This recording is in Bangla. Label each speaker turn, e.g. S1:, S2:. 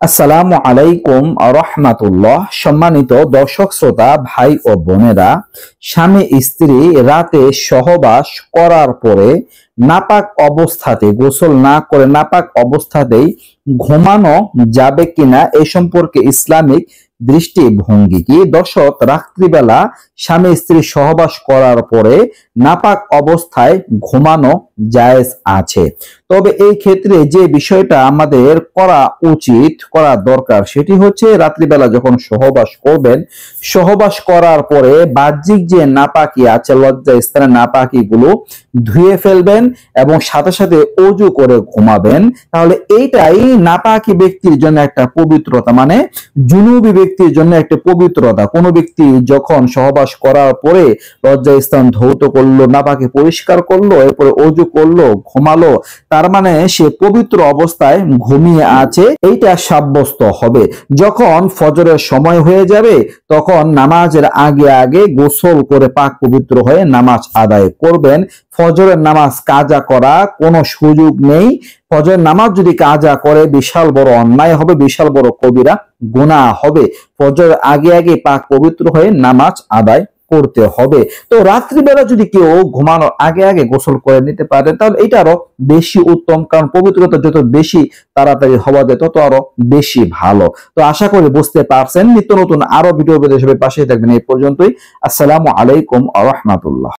S1: আসসালামু আলাইকুম রহমাতুল্লাহ। সম্মানিত দর্শক শ্রোতা ভাই ও বোনেরা, স্বামী স্ত্রী রাতে সহবাস করার পরে নাপাক অবস্থাতে গোসল না করে নাপাক অবস্থাতেই ঘুমানো যাবে কিনা এ সম্পর্কে ইসলামিক দৃষ্টিভঙ্গি কি? দর্শক, রাত্রিবেলা স্বামী স্ত্রী সহবাস করার পরে নাপাক অবস্থায় ঘুমানো জায়েজ আছে। তবে এই ক্ষেত্রে যে বিষয়টা আমাদের করা উচিত, করা দরকার, সেটি হচ্ছে রাত্রিবেলা যখন সহবাস করবেন, সহবাস করার পরে বাহ্যিক যে নাপাকি আছে, লজ্জা স্থানের নাপাকি গুলো ধুয়ে ফেলবেন এবং সাথে সাথে অজু করে ঘুমাবেন। তাহলে এইটাই নাপাকি ব্যক্তির জন্য একটা পবিত্রতা, মানে জুনুবি ব্যক্তির জন্য একটা পবিত্রতা। কোনো ব্যক্তি যখন সহবাস করার পরে লজ্জা স্থান ধৌত করলো, নাপাকি পরিষ্কার করলো, এরপরে অজু করলো, ঘুমালো, তার মানে সে পবিত্র অবস্থায় ঘুমিয়ে আছে, এইটা সাব্যস্ত হবে। যখন ফজরের সময় হয়ে যাবে তখন নামাজের আগে আগে গোসল করে পাক পবিত্র হয়ে নামাজ আদায় করবেন। ফজরের নামাজ কাজা করা কোনো সুযোগ নেই। ফজরের নামাজ যদি কাজা করে বিশাল বড় অন্যায় হবে, বিশাল বড় কবিরা গুনাহ হবে। ফজরের আগে আগে পাক পবিত্র হয়ে নামাজ আদায় করতে হবে। তো রাত্রিবেলা যদি কেউ ঘুমানোর আগে আগে গোসল করে নিতে পারে তাহলে এটা আরো বেশি উত্তম, কারণ পবিত্রতা যত বেশি তাড়াতাড়ি হওয়া যায় তত আরো বেশি ভালো। তো আশা করি বুঝতে পারছেন। নিত্য নতুন আরো ভিডিও পেতে সবাই পাশে থাকবেন। এই পর্যন্তই। আসসালামু আলাইকুম ওয়া রাহমাতুল্লাহ।